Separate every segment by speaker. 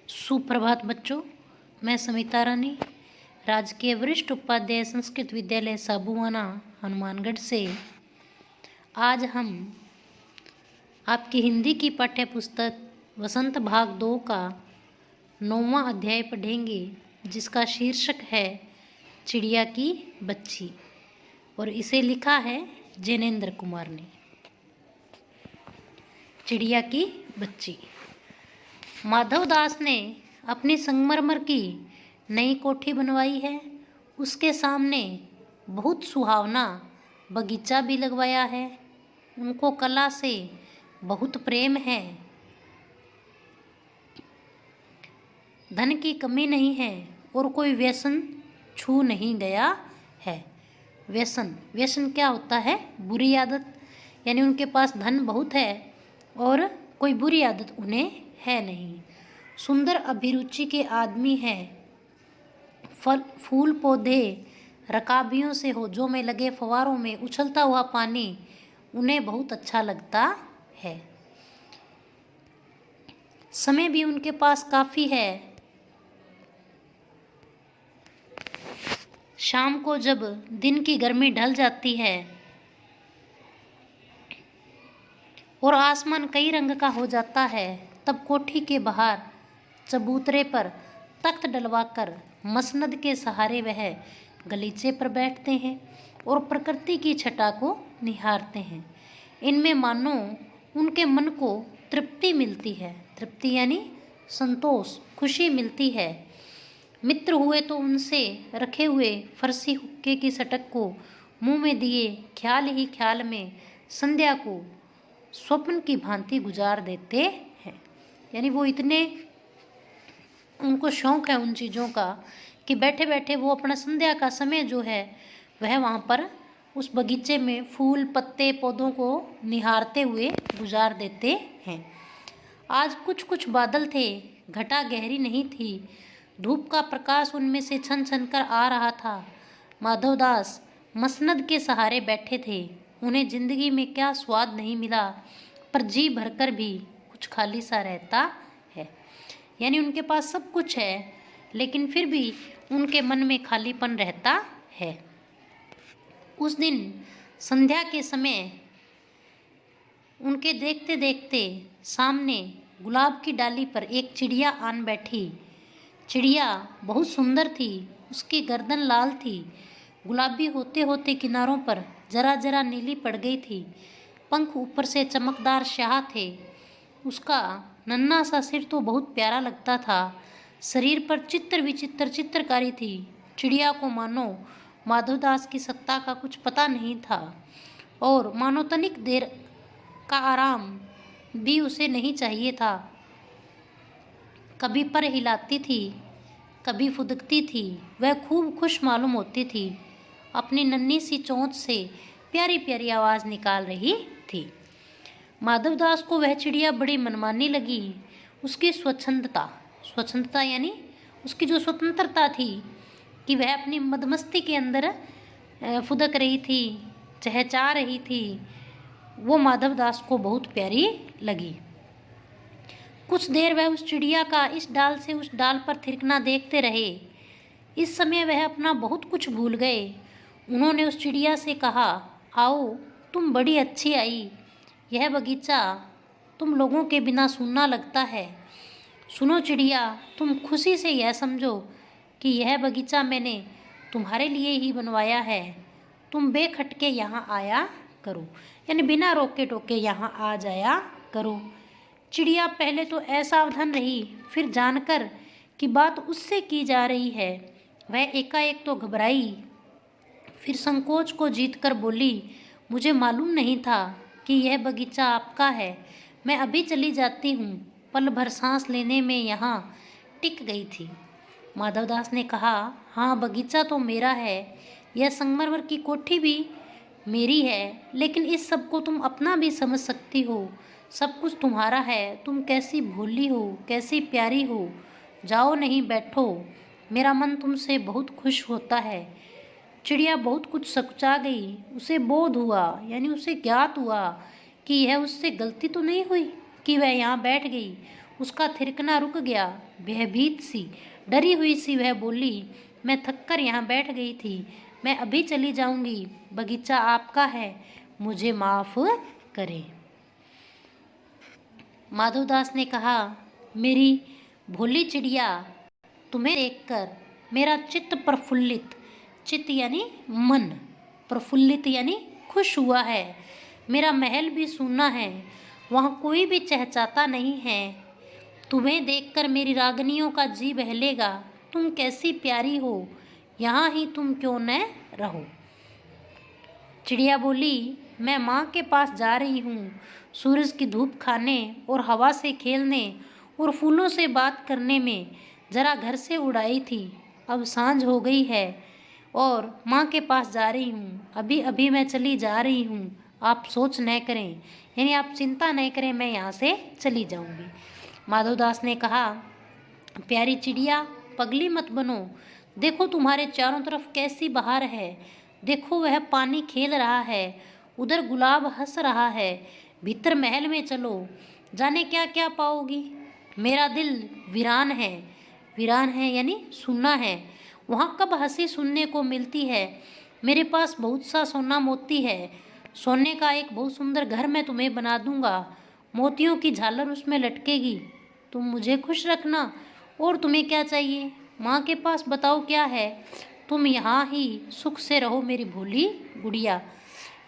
Speaker 1: सुप्रभात बच्चों, मैं समिता रानी राजकीय वरिष्ठ उपाध्याय संस्कृत विद्यालय साबुआना हनुमानगढ़ से आज हम आपकी हिंदी की पाठ्य पुस्तक वसंत भाग 2 का 9वां अध्याय पढ़ेंगे, जिसका शीर्षक है चिड़िया की बच्ची और इसे लिखा है जैनेन्द्र कुमार ने। चिड़िया की बच्ची। माधवदास ने अपनी संगमरमर की नई कोठी बनवाई है। उसके सामने बहुत सुहावना बगीचा भी लगवाया है। उनको कला से बहुत प्रेम है। धन की कमी नहीं है और कोई व्यसन छू नहीं गया है। व्यसन क्या होता है? बुरी आदत। यानी उनके पास धन बहुत है और कोई बुरी आदत उन्हें है नहीं। सुंदर अभिरुचि के आदमी हैं। फल फूल पौधे रकाबियों से होजों में लगे फव्वारों में उछलता हुआ पानी उन्हें बहुत अच्छा लगता है। समय भी उनके पास काफ़ी है। शाम को जब दिन की गर्मी ढल जाती है और आसमान कई रंग का हो जाता है, तब कोठी के बाहर चबूतरे पर तख्त डलवाकर मसनद के सहारे वह गलीचे पर बैठते हैं और प्रकृति की छटा को निहारते हैं। इनमें मानो उनके मन को तृप्ति मिलती है। तृप्ति यानी संतोष, खुशी मिलती है। मित्र हुए तो उनसे रखे हुए फरसी हुक्के की सटक को मुंह में दिए ख्याल ही ख्याल में संध्या को स्वप्न की भांति गुजार देते हैं। यानी वो इतने उनको शौक़ है उन चीज़ों का कि बैठे बैठे वो अपना संध्या का समय जो है वह वहाँ पर उस बगीचे में फूल पत्ते पौधों को निहारते हुए गुजार देते हैं। आज कुछ कुछ बादल थे, घटा गहरी नहीं थी। धूप का प्रकाश उनमें से छन छन कर आ रहा था। माधवदास मसनद के सहारे बैठे थे। उन्हें जिंदगी में क्या स्वाद नहीं मिला, पर जी भरकर भी कुछ खाली सा रहता है। यानी उनके पास सब कुछ है, लेकिन फिर भी उनके मन में खालीपन रहता है। उस दिन संध्या के समय उनके देखते देखते सामने गुलाब की डाली पर एक चिड़िया आन बैठी। चिड़िया बहुत सुंदर थी। उसकी गर्दन लाल थी। गुलाबी होते होते किनारों पर जरा जरा नीली पड़ गई थी। पंख ऊपर से चमकदार स्याह थे। उसका नन्हा सा सिर तो बहुत प्यारा लगता था। शरीर पर चित्र विचित्र चित्रकारी थी। चिड़िया को मानो माधवदास की सत्ता का कुछ पता नहीं था और मानो तनिक देर का आराम भी उसे नहीं चाहिए था। कभी पर हिलाती थी, कभी फुदकती थी। वह खूब खुश मालूम होती थी। अपनी नन्ही सी चोंच से प्यारी प्यारी आवाज़ निकाल रही थी। माधवदास को वह चिड़िया बड़ी मनमानी लगी। उसकी स्वच्छंदता यानी उसकी जो स्वतंत्रता थी कि वह अपनी मदमस्ती के अंदर फुदक रही थी, चहचा रही थी, वो माधवदास को बहुत प्यारी लगी। कुछ देर वह उस चिड़िया का इस डाल से उस डाल पर थिरकना देखते रहे। इस समय वह अपना बहुत कुछ भूल गए। उन्होंने उस चिड़िया से कहा, आओ, तुम बड़ी अच्छी आई। यह बगीचा तुम लोगों के बिना सूना लगता है। सुनो चिड़िया, तुम खुशी से यह समझो कि यह बगीचा मैंने तुम्हारे लिए ही बनवाया है। तुम बेखटके यहाँ आया करो, यानी बिना रोके टोके यहाँ आ जाया करो। चिड़िया पहले तो असावधान रही, फिर जानकर कि बात उससे की जा रही है वह एकाएक तो घबराई। फिर संकोच को जीतकर बोली, मुझे मालूम नहीं था कि यह बगीचा आपका है। मैं अभी चली जाती हूँ। पल भर सांस लेने में यहाँ टिक गई थी। माधवदास ने कहा, हाँ, बगीचा तो मेरा है। यह संगमरमर की कोठी भी मेरी है, लेकिन इस सब को तुम अपना भी समझ सकती हो। सब कुछ तुम्हारा है। तुम कैसी भोली हो, कैसी प्यारी हो। जाओ, नहीं बैठो। मेरा मन तुमसे बहुत खुश होता है। चिड़िया बहुत कुछ सकुचा गई। उसे बोध हुआ, यानी उसे ज्ञात हुआ कि यह उससे गलती तो नहीं हुई कि वह यहाँ बैठ गई। उसका थिरकना रुक गया। भयभीत सी, डरी हुई सी वह बोली, मैं थक कर यहाँ बैठ गई थी, मैं अभी चली जाऊंगी, बगीचा आपका है, मुझे माफ करें। माधवदास ने कहा, मेरी भोली चिड़िया, तुम्हें देखकर मेरा चित्त प्रफुल्लित, चित्त यानी मन, प्रफुल्लित यानी खुश हुआ है। मेरा महल भी सूना है, वहाँ कोई भी चहचहाता नहीं है। तुम्हें देखकर मेरी रागनियों का जी बहलेगा। तुम कैसी प्यारी हो, यहाँ ही तुम क्यों न रहो। चिड़िया बोली, मैं माँ के पास जा रही हूँ, सूरज की धूप खाने और हवा से खेलने और फूलों से बात करने में। जरा घर से उड़ाई थी, अब सांझ हो गई है और माँ के पास जा रही हूँ। अभी अभी मैं चली जा रही हूँ, आप सोच न करें, यानी आप चिंता न करें, मैं यहाँ से चली जाऊँगी। माधवदास ने कहा, प्यारी चिड़िया, पगली मत बनो। देखो तुम्हारे चारों तरफ कैसी बहार है। देखो वह पानी खेल रहा है, उधर गुलाब हंस रहा है। भीतर महल में चलो, जाने क्या क्या पाओगी। मेरा दिल वीरान है, वीरान है यानी सुनना है। वहाँ कब हंसी सुनने को मिलती है। मेरे पास बहुत सा सोना मोती है। सोने का एक बहुत सुंदर घर मैं तुम्हें बना दूंगा। मोतियों की झालर उसमें लटकेगी। तुम मुझे खुश रखना। और तुम्हें क्या चाहिए, माँ के पास बताओ क्या है। तुम यहाँ ही सुख से रहो मेरी भोली गुड़िया।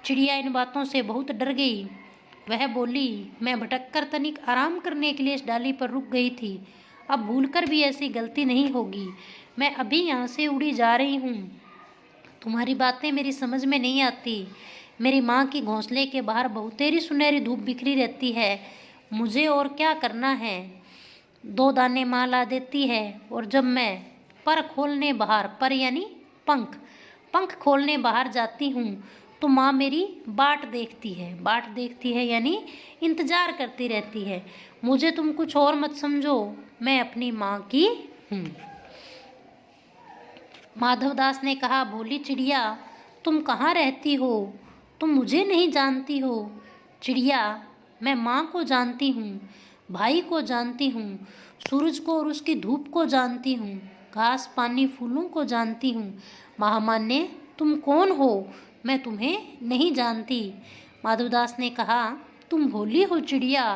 Speaker 1: चिड़िया इन बातों से बहुत डर गई। वह बोली, मैं भटक कर तनिक आराम करने के लिए इस डाली पर रुक गई थी। अब भूलकर भी ऐसी गलती नहीं होगी। मैं अभी यहाँ से उड़ी जा रही हूँ। तुम्हारी बातें मेरी समझ में नहीं आती। मेरी माँ की घोंसले के बाहर बहुतेरी सुनहरी धूप बिखरी रहती है। मुझे और क्या करना है। 2 दाने माँ ला देती है और जब मैं पर खोलने बाहर, पर यानी पंख, पंख खोलने बाहर जाती हूँ तो माँ मेरी बाट देखती है। बाट देखती है यानी इंतजार करती रहती है। मुझे तुम कुछ और मत समझो, मैं अपनी माँ की हूँ। माधवदास ने कहा, भोली चिड़िया, तुम कहाँ रहती हो। तुम मुझे नहीं जानती हो। चिड़िया, मैं माँ को जानती हूँ, भाई को जानती हूँ, सूरज को और उसकी धूप को जानती हूँ, घास पानी फूलों को जानती हूँ। महामान्य, तुम कौन हो, मैं तुम्हें नहीं जानती। माधवदास ने कहा, तुम भोली हो चिड़िया,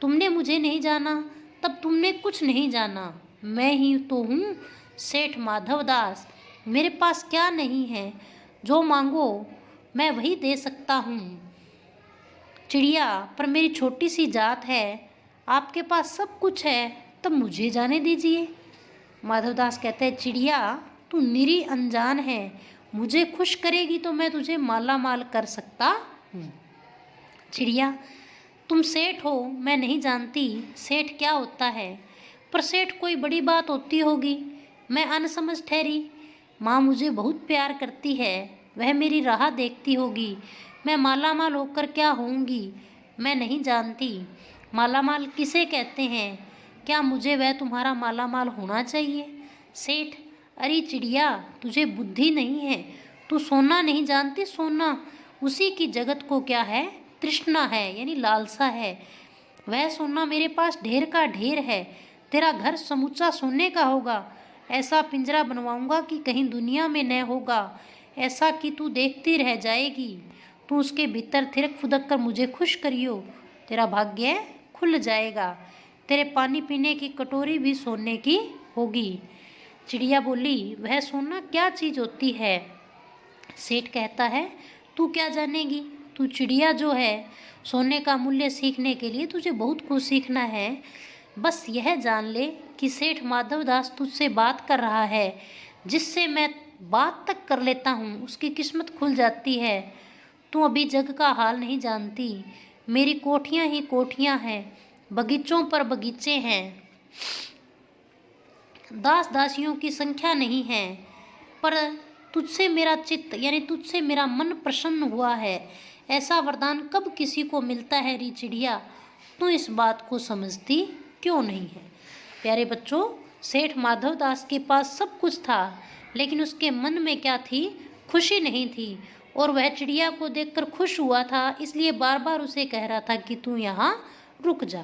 Speaker 1: तुमने मुझे नहीं जाना, तब तुमने कुछ नहीं जाना। मैं ही तो हूँ सेठ माधवदास। मेरे पास क्या नहीं है, जो मांगो मैं वही दे सकता हूँ। चिड़िया, पर मेरी छोटी सी जात है, आपके पास सब कुछ है, तब मुझे जाने दीजिए। माधवदास कहते हैं, चिड़िया, तू निरी अनजान है, मुझे खुश करेगी तो मैं तुझे माला माल कर सकता हूँ। चिड़िया, तुम सेठ हो, मैं नहीं जानती सेठ क्या होता है, पर सेठ कोई बड़ी बात होती होगी, मैं अनसमझ ठहरी। माँ मुझे बहुत प्यार करती है, वह मेरी राह देखती होगी। मैं माला माल होकर क्या होऊंगी, मैं नहीं जानती। माला माल किसे कहते हैं, क्या मुझे वह तुम्हारा माला माल होना चाहिए। सेठ, अरे चिड़िया, तुझे बुद्धि नहीं है, तू सोना नहीं जानती। सोना उसी की जगत को क्या है, तृष्णा है यानी लालसा है। वह सोना मेरे पास ढेर का ढेर है। तेरा घर समूचा सोने का होगा। ऐसा पिंजरा बनवाऊंगा कि कहीं दुनिया में न होगा, ऐसा कि तू देखती रह जाएगी। तू उसके भीतर थिरक फुदक कर मुझे खुश करियो, तेरा भाग्य खुल जाएगा। तेरे पानी पीने की कटोरी भी सोने की होगी। चिड़िया बोली, वह सोना क्या चीज़ होती है। सेठ कहता है, तू क्या जानेगी, तू चिड़िया जो है। सोने का मूल्य सीखने के लिए तुझे बहुत कुछ सीखना है। बस यह जान ले कि सेठ माधवदास तुझसे बात कर रहा है। जिससे मैं बात तक कर लेता हूँ उसकी किस्मत खुल जाती है। तू अभी जग का हाल नहीं जानती। मेरी कोठियाँ ही कोठियाँ हैं, बगीचों पर बगीचे हैं, दास दासियों की संख्या नहीं है, पर तुझसे मेरा चित्त यानी तुझसे मेरा मन प्रसन्न हुआ है। ऐसा वरदान कब किसी को मिलता है री चिड़िया, तू इस बात को समझती क्यों नहीं है। प्यारे बच्चों, सेठ माधवदास के पास सब कुछ था, लेकिन उसके मन में क्या थी, खुशी नहीं थी। और वह चिड़िया को देखकर खुश हुआ था, इसलिए बार बार उसे कह रहा था कि तू यहाँ रुक जा।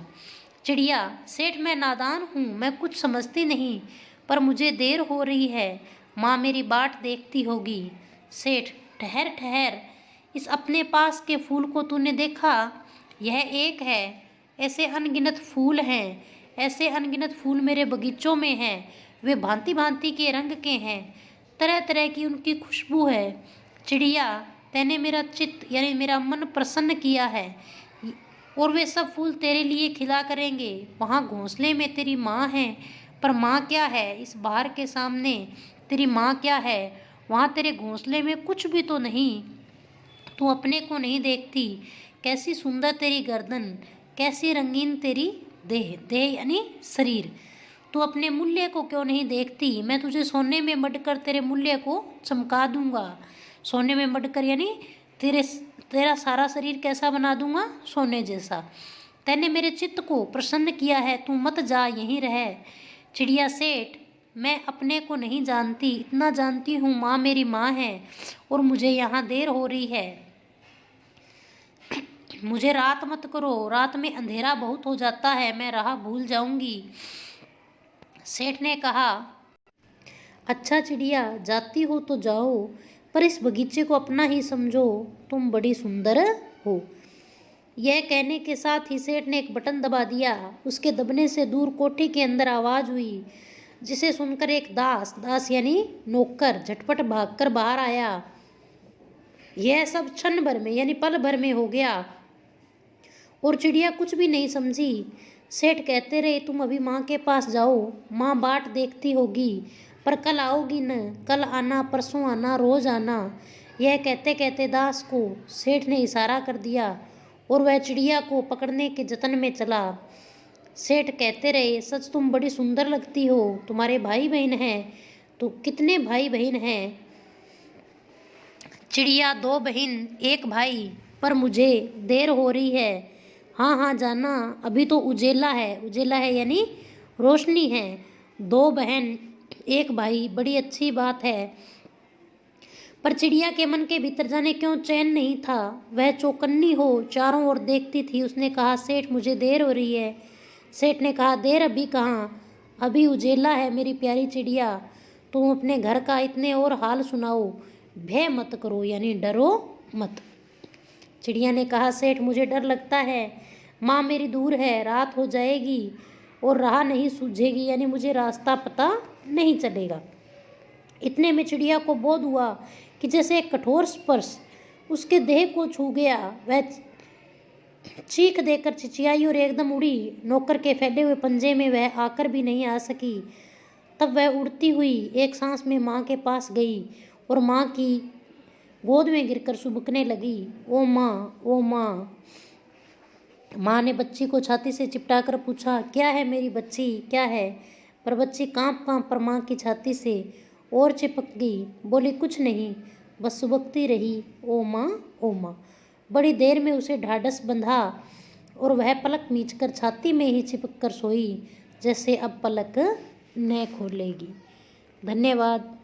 Speaker 1: चिड़िया, सेठ मैं नादान हूँ, मैं कुछ समझती नहीं, पर मुझे देर हो रही है, माँ मेरी बाट देखती होगी। सेठ, ठहर ठहर, इस अपने पास के फूल को तूने देखा? यह एक है, ऐसे अनगिनत फूल हैं, ऐसे अनगिनत फूल मेरे बगीचों में हैं। वे भांति भांति के रंग के हैं, तरह तरह की उनकी खुशबू है। चिड़िया, तैने मेरा चित्त यानी मेरा मन प्रसन्न किया है, और वे सब फूल तेरे लिए खिला करेंगे। वहाँ घोंसले में तेरी माँ है, पर माँ क्या है इस बहार के सामने? तेरी माँ क्या है? वहाँ तेरे घोंसले में कुछ भी तो नहीं। तू अपने को नहीं देखती। कैसी सुंदर तेरी गर्दन, कैसी रंगीन तेरी देह, देह यानी शरीर। तू अपने मूल्य को क्यों नहीं देखती? मैं तुझे सोने में मढ़कर तेरे मूल्य को चमका दूंगा। सोने में मढ़कर यानी तेरा सारा शरीर कैसा बना दूंगा? सोने जैसा। तैने मेरे चित्त को प्रसन्न किया है, तू मत जा, यहीं रह। चिड़िया, सेठ मैं अपने को नहीं जानती, इतना जानती हूँ माँ मेरी माँ है, और मुझे यहाँ देर हो रही है। मुझे रात मत करो, रात में अंधेरा बहुत हो जाता है, मैं राह भूल जाऊंगी। सेठ ने कहा, अच्छा चिड़िया, जाती हो तो जाओ, पर इस बगीचे को अपना ही समझो, तुम बड़ी सुंदर हो। यह कहने के साथ ही सेठ ने एक बटन दबा दिया। उसके दबने से दूर कोठी के अंदर आवाज हुई, जिसे सुनकर एक दास यानी नौकर झटपट भागकर बाहर आया। यह सब क्षण भर में यानी पल भर में हो गया, और चिड़िया कुछ भी नहीं समझी। सेठ कहते रहे, तुम अभी माँ के पास जाओ, माँ बाट देखती होगी, पर कल आओगी न, कल आना, परसों आना, रोज आना। यह कहते कहते दास को सेठ ने इशारा कर दिया, और वह चिड़िया को पकड़ने के जतन में चला। सेठ कहते रहे, सच तुम बड़ी सुंदर लगती हो। तुम्हारे भाई बहन हैं? तो कितने भाई बहन हैं? चिड़िया, 2 बहन 1 भाई, पर मुझे देर हो रही है। हाँ हाँ जाना, अभी तो उजेला है, उजेला है यानी रोशनी है। 2 बहन 1 भाई, बड़ी अच्छी बात है। पर चिड़िया के मन के भीतर जाने क्यों चैन नहीं था। वह चौकन्नी हो चारों ओर देखती थी। उसने कहा, सेठ मुझे देर हो रही है। सेठ ने कहा, देर अभी कहाँ, अभी उजेला है मेरी प्यारी चिड़िया। तुम अपने घर का इतने और हाल सुनाओ, भय मत करो यानी डरो मत। चिड़िया ने कहा, सेठ मुझे डर लगता है, माँ मेरी दूर है, रात हो जाएगी और राह नहीं सूझेगी, यानी मुझे रास्ता पता नहीं चलेगा। इतने में चिड़िया को बोध हुआ कि जैसे एक कठोर स्पर्श उसके देह को छू गया। वह चीख देकर चिचियाई और एकदम उड़ी। नौकर के फैले हुए पंजे में वह आकर भी नहीं आ सकी। तब वह उड़ती हुई एक सांस में माँ के पास गई और माँ की गोद में गिरकर सुबकने लगी। ओ माँ, ओ माँ। माँ ने बच्ची को छाती से चिपटाकर पूछा, क्या है मेरी बच्ची, क्या है? पर बच्ची कांप कांप पर माँ की छाती से और चिपक गई। बोली, कुछ नहीं, बस सुबकती रही, ओ माँ, ओ माँ। बड़ी देर में उसे ढाढ़स बंधा और वह पलक मीचकर छाती में ही चिपक कर सोई, जैसे अब पलक न खोलेगी। धन्यवाद।